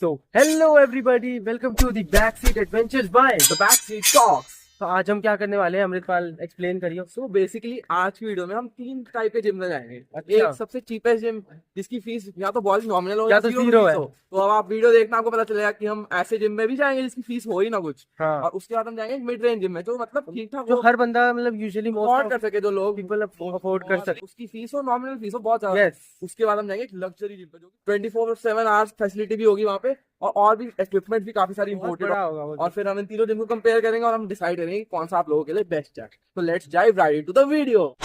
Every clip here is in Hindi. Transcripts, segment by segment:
So, hello everybody, welcome to the Backseat Adventures by The Backseat Talks। तो आज हम क्या करने वाले हैं अमृतपाल एक्सप्लेन करिए। So basically आज की वीडियो में हम 3 टाइप के जिम में जाएंगे। अच्छा। एक सबसे चीपेस्ट जिम जिसकी फीस या तो बहुत नॉमिनल हो या तो zero है। तो अब आप वीडियो देखना आपको पता चलेगा कि हम ऐसे जिम में भी जाएंगे जिसकी फीस हो ही ना कुछ। हाँ। और उसके बाद हम जाएंगे मिड रेंज जिम में जो मतलब ठीक ठाक जो हर बंदा मतलब यूजुअली अफोर्ड कर सके, जो लोग पीपल अफोर्ड कर सके। उसकी फीस हो, नॉमिनल फीस हो बहुत ज्यादा। Yes। उसके बाद हम जाएंगे एक लग्जरी जिम पे जो 24/7 आवर्स फैसिलिटी भी होगी वहाँ पे, और भी इक्विपमेंट भी काफी सारी बहुत इंपोर्टेड बड़ा होगा वो। और फिर हम इन तीनों जिम को कंपेयर करेंगे और हम डिसाइड करेंगे कि कौन सा आप लोगों के लिए बेस्ट है। तो let's dive right into the video.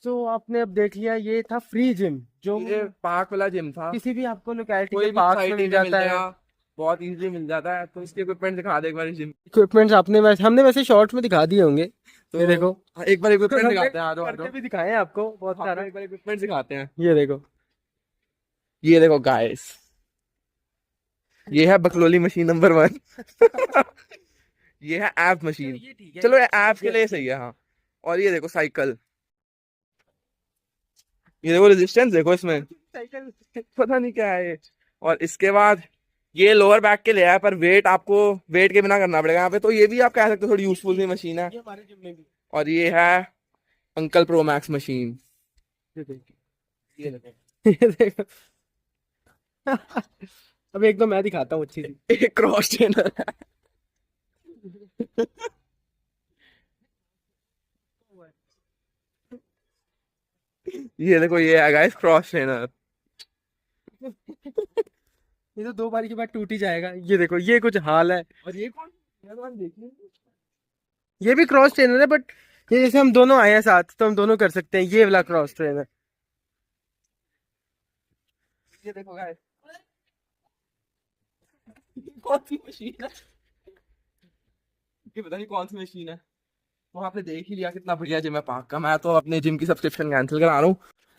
तो आपने अब देख लिया, ये था फ्री जिम जो ये पार्क वाला जिम था, किसी भी आपको लोकेलिटी कोई के भी पार्क में साइड मिल जाता है। बहुत इजीली मिल जाता है। तो इसके इक्विपमेंट दिखा दे एक बार जिम। इक्विपमेंट्स हमने वैसे शॉर्ट्स में दिखा दिए होंगे। तो ये देखो, एक बार इक्विपमेंट दिखाते हैं। करके भी दिखाए हैं आपको बहुत सारा। एक बार इक्विपमेंट दिखाते हैं। ये देखो गाइस, ये है बकलोली मशीन नंबर 1। ये है ऐप मशीन। चलो ये ऐप के लिए सही है। हाँ, और ये देखो साइकिल, ये देखो रेजिस्टेंस देखो इसमें, पता नहीं क्या है ये। और इसके बाद ये लोअर बैक के लिए है, पर वेट आपको वेट के बिना करना पड़ेगा यहाँ पे। तो ये भी आप कह सकते हो थोड़ी यूजफुल सी मशीन है। हमारे जिम में भी। और ये है अंकल प्रो मैक्स मशीन। ये देखो। अब एक दो मैं दिखाता हूँ अच्छी सी। एक क्रॉस ट्रेनर है। ये देखो, ये है गाइस क्रॉस ट्रेनर। ये तो 2 बारी के बाद टूट ही जाएगा। ये देखो, ये कुछ हाल है। और ये कौन देखिए, ये भी क्रॉस ट्रेनर है, बट ये जैसे हम दोनों आए हैं साथ तो हम दोनों कर सकते हैं। ये वाला क्रॉस ट्रेनर। ये देखो गाइस, कौन सी मशीन है ये, पता नहीं कौन सी मशीन है। तो आपने देख ही लिया कितना बढ़िया जिम है पार्क का। मैं तो अपने जिम की सब्सक्रिप्शन कैंसिल करा रहा हूँ।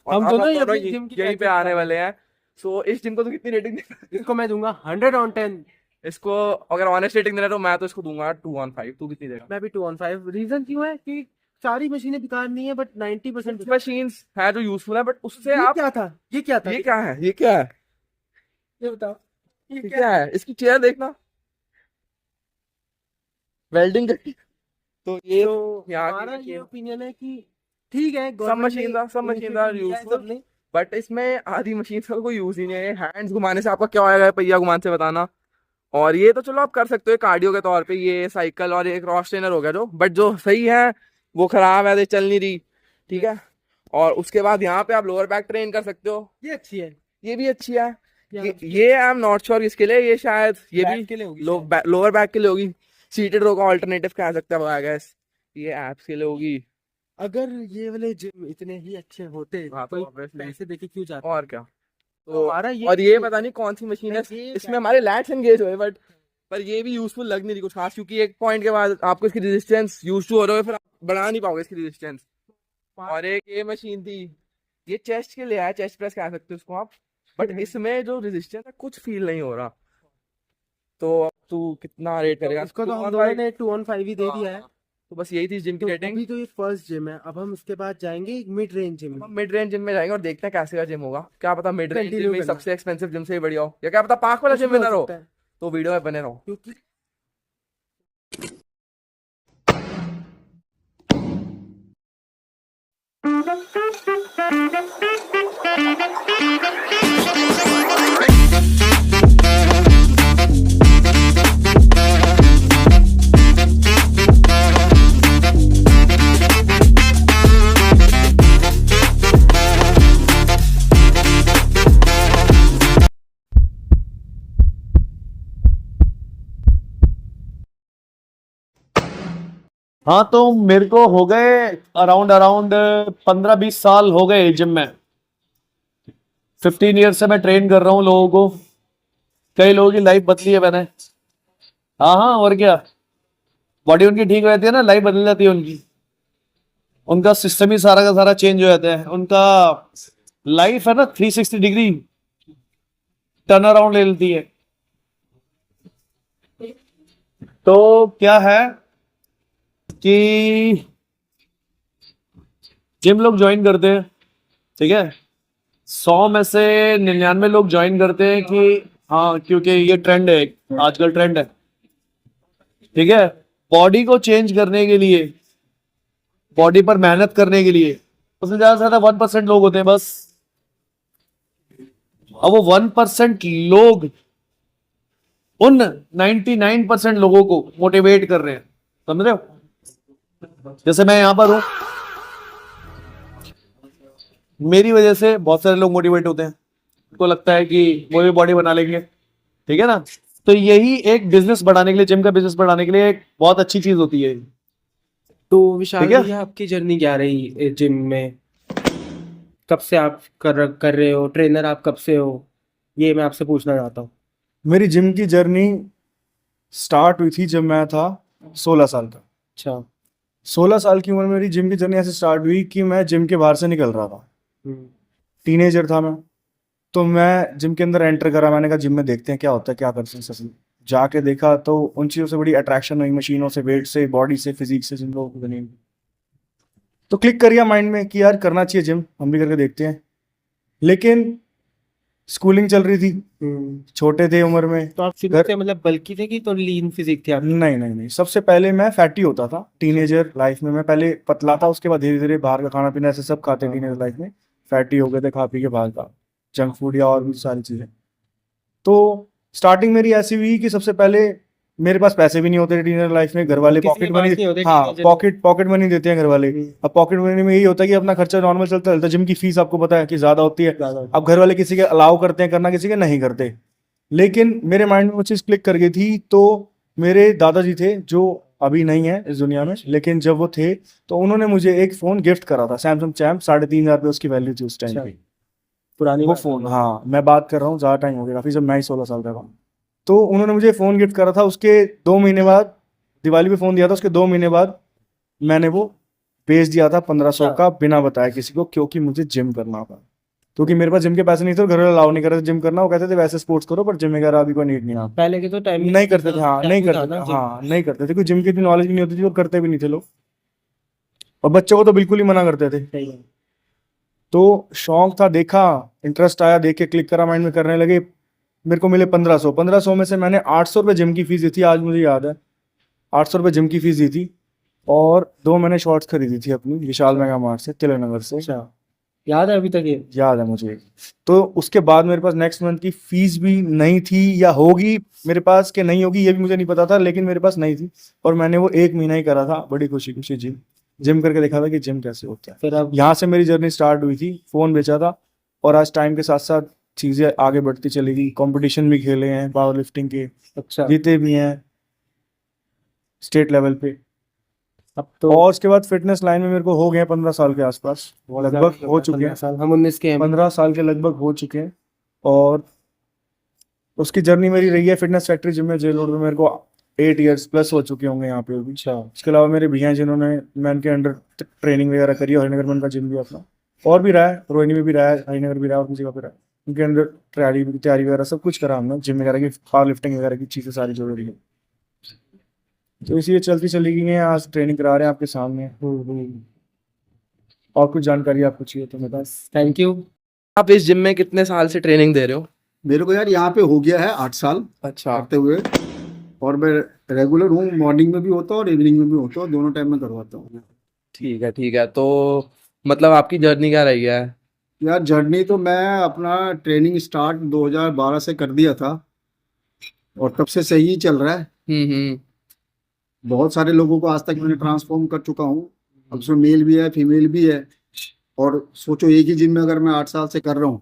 हम दोनों ही अपनी जिम की यहीं पे आने वाले हैं। सो इस जिम को तो कितनी रेटिंग इसको मैं दूंगा 100/10। इसको अगर ऑनेस्ट रेटिंग देना तो मैं तो इसको दूंगा 2/5। तू कितनी देगा? मैं भी 2/5। रीजन क्यों है कि सारी मशीनें बेकार नहीं है, बट 90% मशीन्स है जो यूजफुल है, बट उससे ये आप क्या था? ये क्या था? ये क्या है? ये क्या है? ये बताओ, ये ये क्या क्या है? इसकी चेयर देखना, वेल्डिंग करके। तो ये यहाँ हमारा ये ओपिनियन है कि ठीक है, सब मशीन यूजफुल, बट इसमें आधी मशीन का कोई यूज ही नहीं है। हैंड्स घुमाने से आपका क्या होएगा, पहिया घुमाने से बताना। और ये तो चलो आप कर सकते हो कार्डियो के तौर पे, ये साइकिल और ये क्रॉस ट्रेनर हो गया जो, बट जो सही है वो खराब है, चल नहीं रही। ठीक है। और उसके बाद यहाँ पे आप लोअर बैक ट्रेन कर सकते हो। ये अच्छी है, ये भी अच्छी है। ये आई एम नॉट श्योर किसके लिए, ये शायद ये भी के लिए होगी, लोअर बैक के लिए होगी। सीटेड रो का ऑल्टरनेटिव कह सकते हैं आई गेस। ये एप्स के लिए होगी। अगर ये वाले जिम इतने ही अच्छे होते हाँ, तो तो पैसे देके क्यों जाते? और क्या। तो हमारा ये और ये पता नहीं कौन सी मशीन है, इसमें हमारे लैट्स एंगेज हुए, बट पर ये भी यूजफुल लग नहीं रही कुछ खास, क्योंकि एक पॉइंट के बाद आपको इसकी रेजिस्टेंस यूज टू हो रहे हो, फिर आप बढ़ा नहीं पाओगे इसकी रेजिस्टेंस। और एक ये मशीन थी, ये चेस्ट के लिए है, चेस्ट प्रेस कह सकते हो उसको आप, बट इसमें जो रेजिस्टेंस है कुछ फील नहीं हो रहा। तो अब तू कितना रेट करेगा इसको? तो हम दोनों ने 2/5 ही दे दिया है। तो बस यही थी जिम की तो रेटिंग। अभी तो ये फर्स्ट जिम है, अब हम इसके बाद जाएंगे एक मिड रेंज जिम में। मिड रेंज जिम में जाएंगे और देखते हैं कैसे का जिम होगा। क्या पता मिड रेंज Continue जिम में करना। सबसे एक्सपेंसिव जिम से ही बढ़िया हो, या क्या पता पार्क वाला जिम में ना रहो। सकता है, तो वीडियो में बने रहो। क्योंकि हाँ, तो मेरे को हो गए अराउंड 15-20 साल हो गए जिम में। 15 ईयर से मैं ट्रेन कर रहा हूँ लोगों को। कई लोगों की लाइफ बदली है मैंने। हाँ हाँ, और क्या, बॉडी उनकी ठीक रहती है ना, लाइफ बदल जाती है उनकी, उनका सिस्टम ही सारा का सारा चेंज हो जाता है, उनका लाइफ है ना 360 डिग्री टर्न अराउंड ले लेती है। तो क्या है कि जिम लोग ज्वाइन करते हैं, ठीक है, 100 में से 99 लोग ज्वाइन करते हैं कि हाँ क्योंकि ये ट्रेंड है, आजकल ट्रेंड है, ठीक है, बॉडी को चेंज करने के लिए, बॉडी पर मेहनत करने के लिए। उसमें ज्यादा से ज्यादा 1% लोग होते हैं बस। अब वो 1% लोग उन 99% लोगों को मोटिवेट कर रहे हैं, समझ रहे हो? जैसे मैं यहां पर हूं, मेरी वजह से बहुत सारे लोग मोटिवेट होते हैं, उनको लगता है कि वो भी बॉडी बना लेंगे, ठीक है ना। तो यही एक बिजनेस बढ़ाने के लिए, जिम का बिजनेस बढ़ाने के लिए एक बहुत अच्छी चीज होती है। तो विशाल ठीक है। भैया, आपकी जर्नी क्या रही जिम में? कब से आप कर रहे हो? ट्रेनर आप कब से हो? ये मैं आपसे पूछना चाहता हूँ। मेरी जिम की जर्नी स्टार्ट हुई थी जब मैं था 16 साल का। अच्छा। 16 साल की उम्र में मेरी जिम की जर्नी ऐसे स्टार्ट हुई कि मैं जिम के बाहर से निकल रहा था, हम्म। टीनेजर था मैं। तो मैं जिम के अंदर एंटर करा, मैंने कहा जिम में देखते हैं क्या होता है, क्या करते हैं सच। जाके देखा तो उन चीज़ों से बड़ी अट्रैक्शन हुई, मशीनों से, वेट से, बॉडी से, फिजिक से, जिन लोगों को बनी। तो क्लिक कर गया माइंड में कि यार करना चाहिए जिम, हम भी करके देखते हैं। लेकिन स्कूलिंग चल रही थी, छोटे थे उम्र में। तो आप शुरू से मतलब बल्की थे कि तो लीन फिजिक थे आप? नहीं नहीं नहीं, सबसे पहले मैं फैटी होता था टीनेजर लाइफ में। मैं पहले पतला था, उसके बाद धीरे धीरे बाहर का खाना पीना ऐसे सब खाते टीनेजर लाइफ में, फैटी हो गए थे खा पी के बाहर का जंक फूड या और भी सारी चीज़ें। तो स्टार्टिंग मेरी ऐसी हुई कि सबसे पहले मेरे पास पैसे भी नहीं होते थे टीनेजर लाइफ में, घर वाले किसी के पॉकेट पास मनी, नहीं होते हाँ teenager पॉकेट मनी देते हैं घर वाले। अब पॉकेट मनी में यही होता है कि अपना खर्चा नॉर्मल चलता है। जिम की फीस आपको पता है कि ज़्यादा होती है। अब घर वाले किसी के अलाउ करते हैं करना, किसी के नहीं करते। लेकिन मेरे माइंड में वो चीज़ क्लिक कर गई थी। तो मेरे दादाजी थे, जो अभी नहीं है इस दुनिया में, लेकिन जब वो थे तो उन्होंने मुझे एक फ़ोन गिफ्ट करा था, सैमसंग चैम्प, 3,500 रुपये उसकी वैल्यू थी उस टाइम पे। पुरानी वो बात फ़ोन, हाँ मैं बात कर रहा हूँ, ज़्यादा टाइम हो गया काफ़ी, जब मैं ही 16 साल का था। तो उन्होंने मुझे फ़ोन गिफ्ट करा था। उसके 2 महीने बाद, दिवाली पे फ़ोन दिया था, उसके 2 महीने बाद मैंने वो बेच दिया था 1500 का, बिना बताया किसी को, क्योंकि मुझे जिम करना था। क्योंकि मेरे पास जिम के पैसे नहीं थे, घर वाले अलाउ नहीं कर रहे थे जिम करना। वो कहते थे वैसे स्पोर्ट्स करो, पर जिम वगैरह अभी कोई नीड नहीं है। पहले के तो टाइम नहीं करते थे, हाँ नहीं करते थे, हाँ नहीं करते थे, क्योंकि जिम की इतनी नॉलेज भी नहीं होती थी और करते भी नहीं थे लोग, और बच्चों को तो बिल्कुल ही मना करते थे। तो शौक था, देखा, इंटरेस्ट आया, देख के क्लिक करा, माइंड में करने लगे। मेरे को मिले 1500 में से मैंने 800 रुपये जिम की फीस दी थी, आज मुझे याद है 800 रुपये जिम की फीस दी थी। और 2 मैंने शॉर्ट्स खरीदी थी अपनी विशाल मेगा मार्ट से, तिलक नगर से। अच्छा, याद है अभी तक ये? याद है मुझे। तो उसके बाद मेरे पास नेक्स्ट मंथ की फीस भी नहीं थी, या होगी मेरे पास कि नहीं होगी ये भी मुझे नहीं पता था, लेकिन मेरे पास नहीं थी। और मैंने वो 1 महीना ही करा था, बड़ी खुशी खुशी जिम करके देखा था कि जिम कैसे होता है। फिर अब यहाँ से मेरी जर्नी स्टार्ट हुई थी, फ़ोन बेचा था, और आज टाइम के साथ साथ चीज़ें आगे बढ़ती चली गई। कंपटीशन भी खेले हैं पावर लिफ्टिंग के, अच्छा, जीते भी हैं स्टेट लेवल पे। अब तो और उसके बाद फिटनेस लाइन में मेरे को हो गए 15 साल के आसपास, लगभग हो चुके 15 हैं, साल, हम 19 के हैं। 15 साल के लगभग हो चुके हैं। और उसकी जर्नी मेरी रही है फिटनेस फैक्ट्री जिम में, जेल रोड में। मेरे को 8 इयर्स प्लस हो चुके होंगे यहाँ पे भी। अच्छा, इसके अलावा मेरे भैया हैं जिन्होंने, मैं उनके अंडर ट्रेनिंग वगैरह करी है। हरिनगर में उनका जिम भी अपना, और भी रहा है, रोहिणी में भी रहा है, हरिनगर भी रहा है, और किसी जगह पे रहा है। उनके अंदर तैयारी वगैरह सब कुछ करा हमने, जिम वगैरह की, पावर लिफ्टिंग वगैरह की चीज़ें सारी जो रही है। तो इसी चलती चली गई है, आज ट्रेनिंग करा रहे हैं आपके सामने। और कुछ जानकारी आपको चाहिए तो बता। Thank you. आप इस जिम में कितने साल से ट्रेनिंग दे रहे हो? मेरे को यार यहाँ पे हो गया है 8 साल अच्छा, करते हुए, और मैं रेगुलर हूँ, मॉर्निंग में भी होता हूँ और इवनिंग में भी होता हूँ, दोनों टाइम में करवाता हूँ। ठीक है ठीक है। तो मतलब आपकी जर्नी क्या रही है? यार जर्नी तो मैं अपना ट्रेनिंग स्टार्ट 2012 से कर दिया था, और तब से सही ही चल रहा है। हम्म। बहुत सारे लोगों को आज तक मैंने ट्रांसफॉर्म कर चुका हूँ। अब उसमें मेल भी है, फीमेल भी है। और सोचो एक ही जिम में अगर मैं 8 साल से कर रहा हूँ,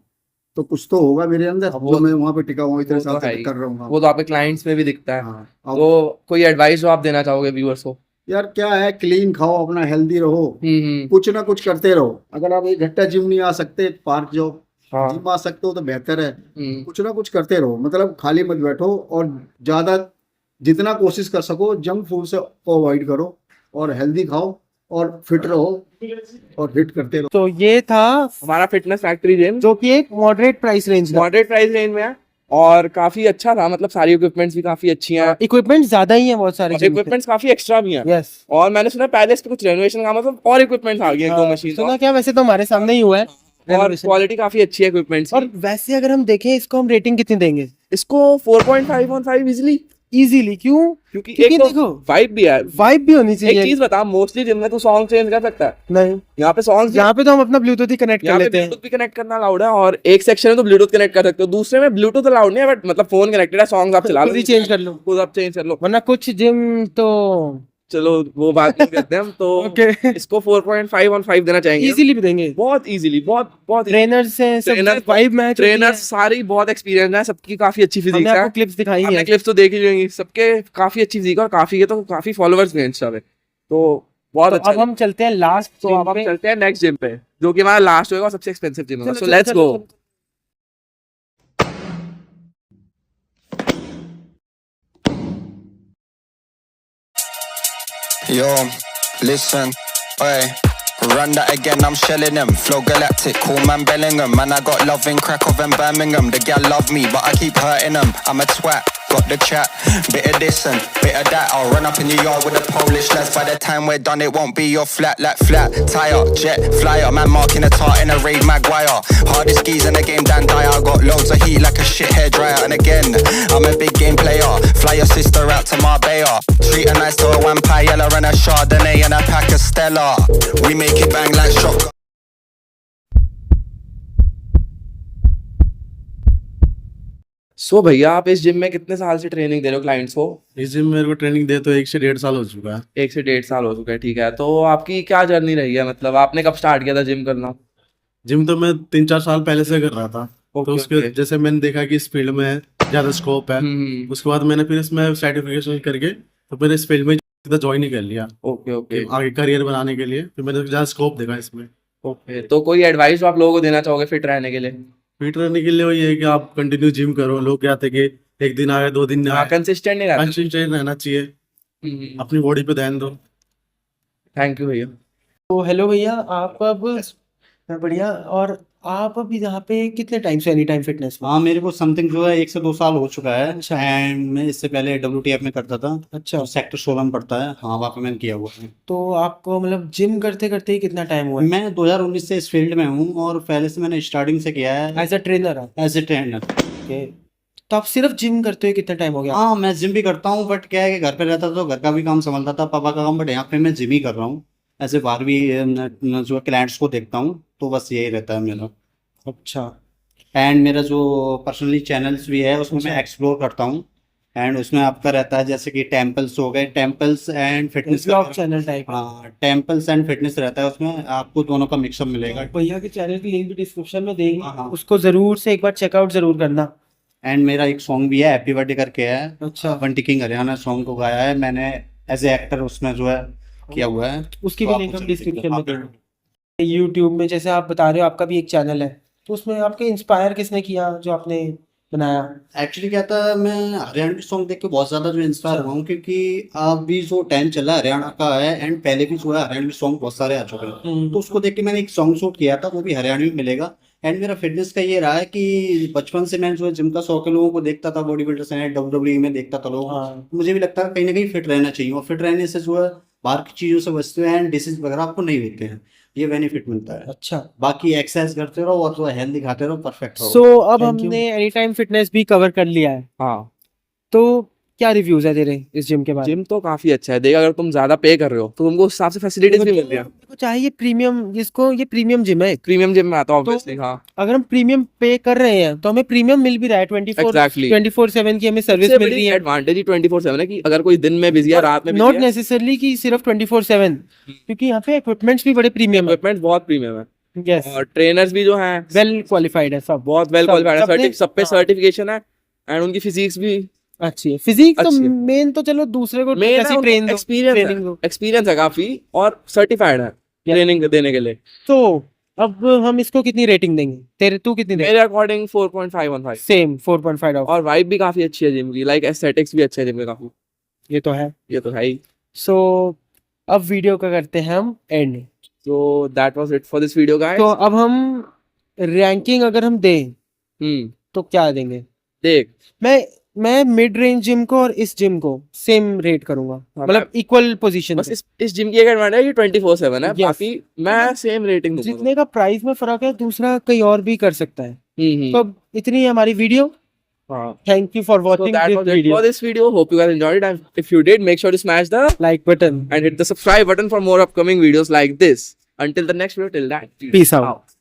तो कुछ तो होगा मेरे अंदर जो मैं वहाँ पे टिका हुआ इतने वो साल तो है से ही। कर रहा हूँ। वो तो आपके क्लाइंट्स में भी दिखता है। हाँ, अब तो कोई एडवाइस जो आप देना चाहोगे व्यूअर्स को? यार क्या है, क्लीन खाओ, अपना हेल्दी रहो, हम्म। कुछ ना कुछ करते रहो। अगर आप एक घंटा जिम नहीं आ सकते, पार्क जाओ। हाँ। जिम आ सकते हो तो बेहतर है। कुछ ना कुछ करते रहो, मतलब खाली मत बैठो, और ज्यादा जितना कोशिश कर सको जंक फूड से अवॉइड करो और हेल्दी खाओ और फिट रहो और हिट करते रहो। तो ये था हमारा फिटनेस फैक्ट्री जिम जो कि एक मॉडरेट प्राइस रेंज का, मॉडरेट प्राइस रेंज में है और काफी अच्छा था, मतलब सारी इक्विपमेंट्स भी काफी अच्छी हैं, इक्विपमेंट ज्यादा ही है बहुत सारे जिम इक्विपमेंट्स काफी एक्स्ट्रा भी हैं। यस। और मैंने सुना पैलेस पे कुछ रेनोवेशन का मतलब और इक्विपमेंट्स आ गए हैं, 2 मशीन सुना क्या, वैसे तो हमारे सामने ही हुआ है और renovation। क्वालिटी काफी अच्छी है इक्विपमेंट्स और वैसे अगर हम देखें इसको हम रेटिंग कितनी देंगे इसको 4.5 on 5 इजीली, इजीली? क्यों? क्योंकि क्योंकि एक तो देखो वाइब भी है। वाइब भी होनी एक चाहिए। चीज बता, मोस्टली जिम में तू सॉन्ग चेंज कर सकता है, नहीं, यहाँ पे सॉन्ग्स यहाँ पे तो हम अपना ब्लूटूथ ही कनेक्ट कर यहाँ पे लेते हैं। ब्लूटूथ भी कनेक्ट करना अलाउड है और एक सेक्शन में तो ब्लूटूथ कनेक्ट कर सकते हो, दूसरे में ब्लूटूथ अलाउड नहीं है, बट मतलब फोन कनेक्टेड है, सॉन्ग्स आप चला लो, खुद ही चेंज कर लो, खुद आप चेंज कर लो। वरना कुछ जिम तो चलो वो बात नहीं करते हम तो ओके इसको 4.5 on 5 देना चाहेंगे। इजीली भी देंगे। बहुत इजीली, बहुत ट्रेनर से Trainer- वाइब मैच, ट्रेनर्स सारी बहुत एक्सपीरियंस है, सबकी काफी अच्छी हमने फिजिक्स है, आपको क्लिप्स दिखाई आपने है। क्लिप्स तो देख ही होंगी, सबके काफी अच्छी फिजिक और काफी के तो काफी फॉलोअर्स भी हैं इंस्टा पे, तो बहुत तो अच्छा अब हम चलते हैं लास्ट, तो अब हम चलते हैं नेक्स्ट जिम पे जो कि हमारा लास्ट होगा और सबसे एक्सपेंसिव जिम होगा, so let's go. Yo, listen, oi. Run that again, I'm shelling them. Flow galactic, cool man Bellingham. Man, I got love in Krakow and Birmingham. The gal love me, but I keep hurting them. I'm a twat, got the chat. Bit of this and bit of that. I'll run up in the yard with the Polish lads. By the time we're done, it won't be your flat, like flat. Tire, jet, flyer. Man marking a tart in a raid Maguire. Hardest skis in the game, Dan Dyer. Got loads of heat like a shit hairdryer. And again, I'm a big game player. Fly your sister out to Marbella. Treat her nice to a vampire and a Chardonnay and a pack of Stella. We make it bang like shotgun. सो भैया आप इस जिम में कितने साल से ट्रेनिंग दे रहे हो क्लाइंट्स को? इस जिम में मेरे को ट्रेनिंग दे तो 1 से 1.5 साल हो चुका है। 1 से 1.5 साल हो चुका है, ठीक है। तो आपकी क्या जर्नी रही है, मतलब आपने कब स्टार्ट किया था जिम करना? जिम तो मैं 3-4 साल पहले से कर रहा था, ओके, तो उसके ओके। जैसे मैंने देखा कि इस फील्ड में ज़्यादा स्कोप है, उसके बाद मैंने फिर इसमें सर्टिफिकेशन करके तो फिर इस फील्ड में ज्वाइन ही कर लिया ओके ओके आगे करियर बनाने के लिए। फिर मैंने ज़्यादा स्कोप देखा इसमें। ओके। तो कोई एडवाइस जो आप लोगों को देना चाहोगे फिट रहने के लिए? फिट रहने के लिए वही है कि आप कंटिन्यू जिम करो। लोग क्या थे कि एक दिन आए 2 दिन आए, कंसिस्टेंट नहीं रहता। कंसिस्टेंट रहना चाहिए, अपनी बॉडी पे ध्यान दो। थैंक यू भैया। तो हेलो भैया, आप अब बढ़िया, और आप अब यहाँ पे कितने टाइम से एनी टाइम फिटनेस में? हाँ, मेरे को समथिंग जो है 1 से 2 साल हो चुका है। अच्छा। एंड मैं इससे पहले WTF में करता था, अच्छा, तो सेक्टर 16 में पड़ता है, हाँ वहाँ पे मैंने किया हुआ है। तो आपको मतलब जिम करते करते ही कितना टाइम हुआ है? मैं 2019 से इस फील्ड में हूँ और पहले से मैंने स्टार्टिंग से किया है एज अ ट्रेनर आप? As a trainer. ओके, तो आप सिर्फ जिम करते हुए कितना टाइम हो गया? हाँ, मैं जिम भी करता हूँ, बट क्या है कि घर पे रहता था तो घर का भी काम संभालता था, पापा का काम, बट यहाँ पे मैं जिम ही कर रहा हूँ। ऐसे बाहर भी जो क्लाइंट्स को देखता हूँ, तो बस यही रहता है मेरा। अच्छा, एंड मेरा जो पर्सनली चैनल्स भी है उसमें मैं एक्सप्लोर करता हूँ, एंड उसमें आपका रहता है जैसे कि टेम्पल्स हो गए, temples and fitness blog channel type. हाँ, टेम्पल्स एंड फिटनेस रहता है, उसमें आपको दोनों का मिक्सअप मिलेगा। भैया के चैनल की लिंक भी डिस्क्रिप्शन में देंगे, हाँ। उसको जरूर से एक बार चेकआउट जरूर करना। एंड मेरा एक सॉन्ग भी है, हैप्पी बर्थडे करके है, अच्छा, बंटी किंग हरियाणा सॉन्ग को गाया है मैंने एज ए एक्टर, उसमें जो है किया हुआ है। उसकी तो भी आप लिंक हम उसे डिस्क्रिप्शन में देखिए। देंगे। यूट्यूब में जैसे आप बता रहे हो आपका भी एक चैनल है, तो उसमें आपके इंस्पायर किसने किया जो आपने बनाया? एक्चुअली क्या था, मैं हरियाणवी सॉन्ग देख के बहुत ज्यादा जो इंस्पायर हुआ हूँ, क्योंकि अभी जो टाइम चला हरियाणा का है, एंड पहले भी जो है हरियाणवी सॉन्ग बहुत सारे आ चुके हैं, तो उसको देख के मैंने एक सॉन्ग शूट किया था, वो भी हरियाणवी में मिलेगा। एंड मेरा फिटनेस का ये रहा है कि बचपन से मैं जो है जिम का शौक है, लोगों को देखता था, बॉडी बिल्डर्स हैं, WWE में देखता था लोग, हाँ, मुझे भी लगता है कहीं ना कहीं फिट रहना चाहिए, और फिट रहने से जो है बाहर की चीजों से बचते हैं, एंड डिसीज वगैरह आपको नहीं होते हैं, ये बेनिफिट मिलता है। अच्छा। बाकी एक्सरसाइज करते रहो और जो हेल्दी खाते रहो, परफेक्ट रहो। सो अब Thank you. हमने एनी टाइम फिटनेस भी कवर कर लिया है, हाँ, तो क्या रिव्यूज है तेरे इस जिम के बारे में? जिम तो काफी अच्छा है। देख, अगर तुम ज्यादा पे कर रहे हो तो तुमको उस हिसाब से फैसिलिटीज भी मिल रही है। देखो, चाहे ये प्रीमियम, जिसको ये प्रीमियम जिम है, प्रीमियम जिम में आता है ऑब्वियसली। हाँ, अगर हम प्रीमियम पे कर रहे हैं तो हमें प्रीमियम मिल भी रहा है, 24 Exactly. 24/7 की हमें सर्विस सबसे मिल बड़ी रही है। एडवांटेज ही 24/7 है कि अगर कोई दिन में बिजी है, रात में नॉट नेसेसरली कि सिर्फ 24/7, क्योंकि यहाँ पे इक्विपमेंट्स भी बड़े प्रीमियम है। इक्विपमेंट बहुत प्रीमियम है यस, और ट्रेनर्स भी जो हैं वेल क्वालिफाइड है सब, बहुत वेल सब- क्वालिफाइड है, सबने- सब पे हाँ। सर्टिफिकेशन है, एंड उनकी फिजिक्स भी अच्छी है। फिजिक्स तो अच्छी है। मेन तो चलो दूसरे को मेन कैसे ट्रेन दो, एक्सपीरियंस ट्रेनिंग है, दो। एक्सपीरियंस है काफी, और सर्टिफाइड है ट्रेनिंग देने के लिए। तो अब हम इसको कितनी रेटिंग देंगे? तेरे तू कितनी देंगे? मेरे अकॉर्डिंग 4.5 on 5। Same 4.5 of. और वाइब भी काफी अच्छी है जिम की, लाइक एस्थेटिक्स भी अच्छे है जिम के काफी। ये तो है। ये तो है ही। सो अब वीडियो का करते हैं हम and. So that was it for this video, guys. तो अब हम रैंकिंग अगर हम दें तो क्या देंगे? देख, मैं मिड रेंज जिम को और इस जिम को सेम रेट करूंगा, मतलब इक्वल पोजीशन बस इस जिम की एक एडवांटेज है कि 24/7 है। Yes. बाकी मैं सेम रेटिंग दूंगा। जितने का प्राइस में फर्क है, दूसरा कहीं और भी कर सकता है। हम्म। तो अब इतनी है हमारी वीडियो। हाँ। Thank you for So watching that this was it video. for this video. Hope you guys enjoyed it. And if you did, make sure to smash the like button. and hit the subscribe button for more upcoming videos like this. Until the next video, till that, Peace out.